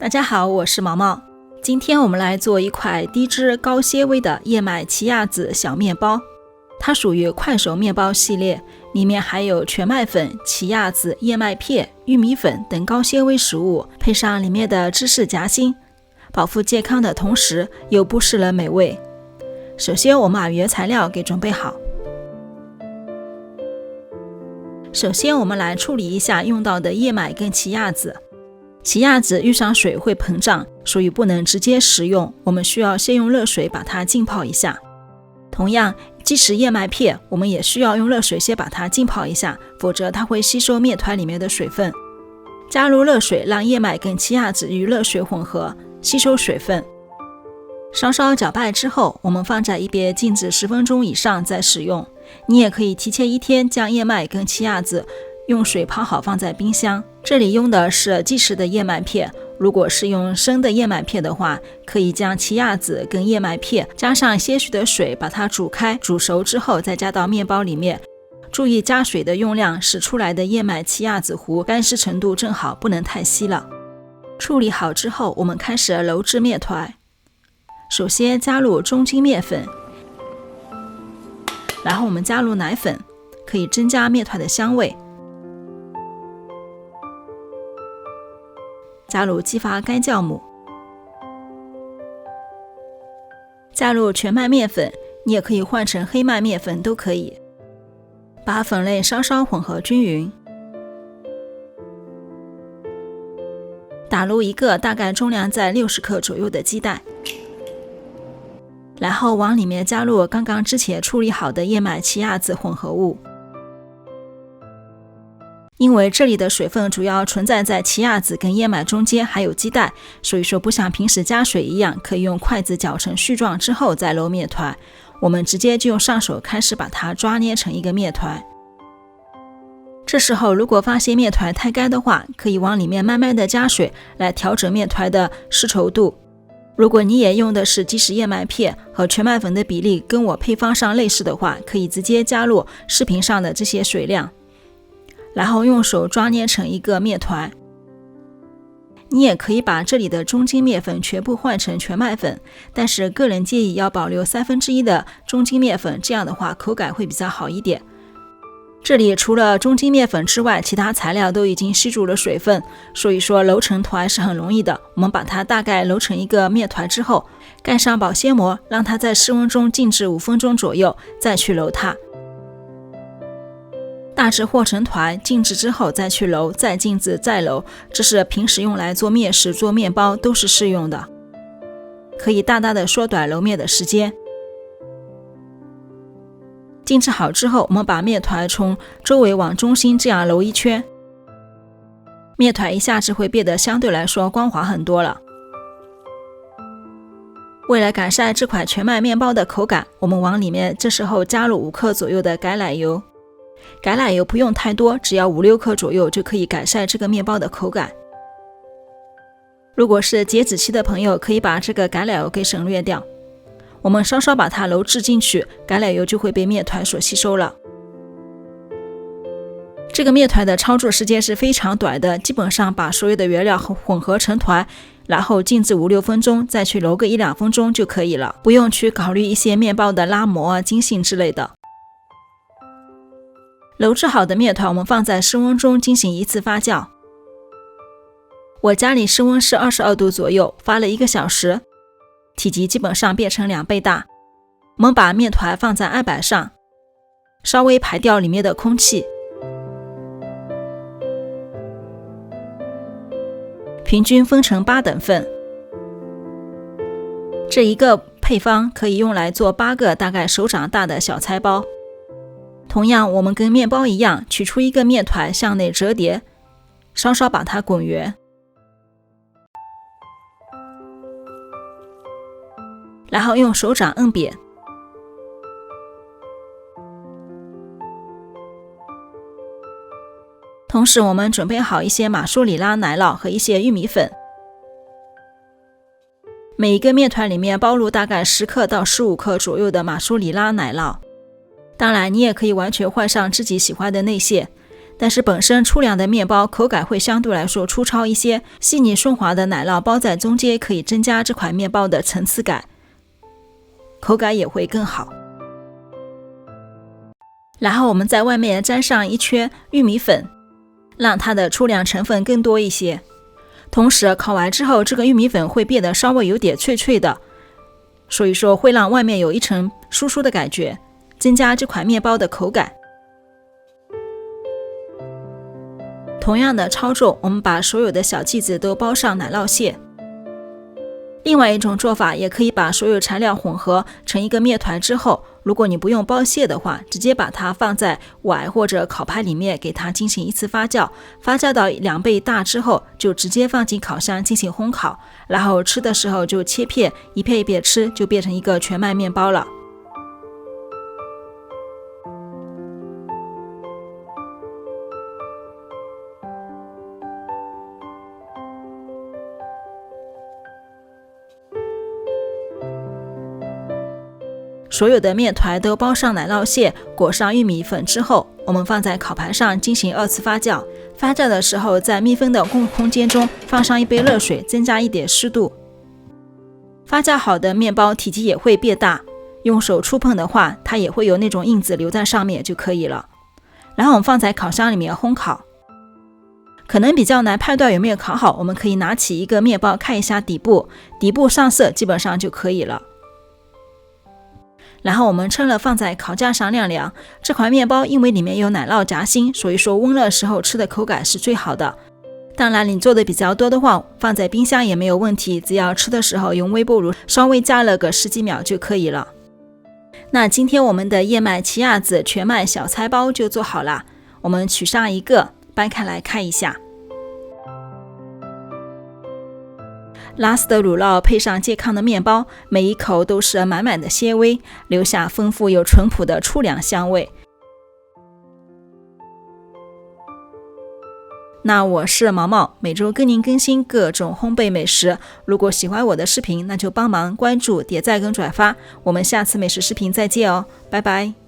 大家好，我是毛毛。今天我们来做一块低脂高纤维的燕麦奇亚籽小面包，它属于快手面包系列，里面含有全麦粉、奇亚籽、燕麦片、玉米粉等高纤维食物，配上里面的芝士夹心，饱腹健康的同时又不失了美味。首先我们把原材料给准备好。首先我们来处理一下用到的燕麦跟奇亚籽。奇亚籽遇上水会膨胀，所以不能直接食用，我们需要先用热水把它浸泡一下。同样，即使燕麦片，我们也需要用热水先把它浸泡一下，否则它会吸收面团里面的水分。加入热水，让燕麦跟奇亚籽与热水混合，吸收水分。稍稍搅拌之后，我们放在一边静置10分钟以上再使用。你也可以提前1天将燕麦跟奇亚籽用水泡好放在冰箱。这里用的是即食的燕麦片，如果是用生的燕麦片的话，可以将奇亚籽跟燕麦片加上些许的水把它煮开，煮熟之后再加到面包里面。注意加水的用量，使出来的燕麦奇亚籽糊干湿程度正好，不能太稀了。处理好之后，我们开始揉制面团。首先加入中筋面粉，然后我们加入奶粉，可以增加面团的香味。加入激发干酵母，加入全麦面粉，你也可以换成黑麦面粉都可以。把粉类稍稍混合均匀，打入一个大概重量在60克左右的鸡蛋，然后往里面加入刚刚之前处理好的燕麦奇亚籽混合物。因为这里的水分主要存在在奇亚籽跟燕麦中间，还有鸡蛋，所以说不像平时加水一样，可以用筷子搅成絮状之后再揉面团。我们直接就用上手开始把它抓捏成一个面团。这时候如果发现面团太干的话，可以往里面慢慢的加水来调整面团的湿稠度。如果你也用的是即食燕麦片和全麦粉的比例跟我配方上类似的话，可以直接加入视频上的这些水量，然后用手抓捏成一个面团。你也可以把这里的中筋面粉全部换成全麦粉，但是个人建议要保留1/3的中筋面粉，这样的话口感会比较好一点。这里除了中筋面粉之外，其他材料都已经吸住了水分，所以说揉成团是很容易的。我们把它大概揉成一个面团之后，盖上保鲜膜，让它在室温中静置5分钟左右，再去揉它。大致和成团，静置之后再去揉，再静置再揉，这是平时用来做面食、做面包都是适用的，可以大大的缩短揉面的时间。静置好之后，我们把面团从周围往中心这样揉一圈，面团一下子会变得相对来说光滑很多了。为了改善这款全麦面包的口感，我们往里面这时候加入5克左右的橄榄油。橄榄油不用太多，只要5-6克左右就可以改善这个面包的口感。如果是减脂期的朋友，可以把这个橄榄油给省略掉。我们稍稍把它揉制进去，橄榄油就会被面团所吸收了。这个面团的操作时间是非常短的，基本上把所有的原料混合成团，然后静置5-6分钟，再去揉个1-2分钟就可以了，不用去考虑一些面包的拉模啊、筋性之类的。揉制好的面团我们放在室温中进行1次发酵。我家里室温是22度左右，发了1个小时，体积基本上变成2倍大。我们把面团放在案板上，稍微排掉里面的空气，平均分成8等份。这一个配方可以用来做8个大概手掌大的小菜包。同样，我们跟面包一样，取出一个面团向内折叠，稍稍把它滚圆，然后用手掌摁扁。同时我们准备好一些马苏里拉奶酪和一些玉米粉，每一个面团里面包入大概10克到15克左右的马苏里拉奶酪。当然你也可以完全换上自己喜欢的内馅，但是本身粗粮的面包口感会相对来说粗糙一些，细腻顺滑的奶酪包在中间可以增加这款面包的层次感，口感也会更好。然后我们在外面沾上一圈玉米粉，让它的粗粮成分更多一些。同时烤完之后，这个玉米粉会变得稍微有点脆脆的，所以说会让外面有一层酥酥的感觉，增加这款面包的口感。同样的操作，我们把所有的小剂子都包上奶酪屑。另外一种做法，也可以把所有材料混合成一个面团之后，如果你不用包屑的话，直接把它放在碗或者烤盘里面，给它进行一次发酵，发酵到2倍大之后，就直接放进烤箱进行烘烤，然后吃的时候就切片，一片一片吃，就变成一个全麦面包了。所有的面团都包上奶酪屑，裹上玉米粉之后，我们放在烤盘上进行2次发酵。发酵的时候，在密封的空间中放上1杯热水，增加一点湿度。发酵好的面包体积也会变大，用手触碰的话，它也会有那种印子留在上面就可以了。然后我们放在烤箱里面烘烤。可能比较难判断有没有烤好，我们可以拿起一个面包看一下底部上色，基本上就可以了。然后我们称热放在烤架上晾凉。这款面包因为里面有奶酪夹心，所以说温热时候吃的口感是最好的。当然你做的比较多的话，放在冰箱也没有问题，只要吃的时候用微波炉稍微加热个10几秒就可以了。那今天我们的燕麦奇亚籽全麦小菜包就做好了，我们取上一个掰开来看一下。拉丝的乳酪配上健康的面包，每一口都是满满的纤维，留下丰富又淳朴的粗粮香味。那我是毛毛，每周跟您更新各种烘焙美食。如果喜欢我的视频，那就帮忙关注、点赞跟转发。我们下次美食视频再见哦，拜拜。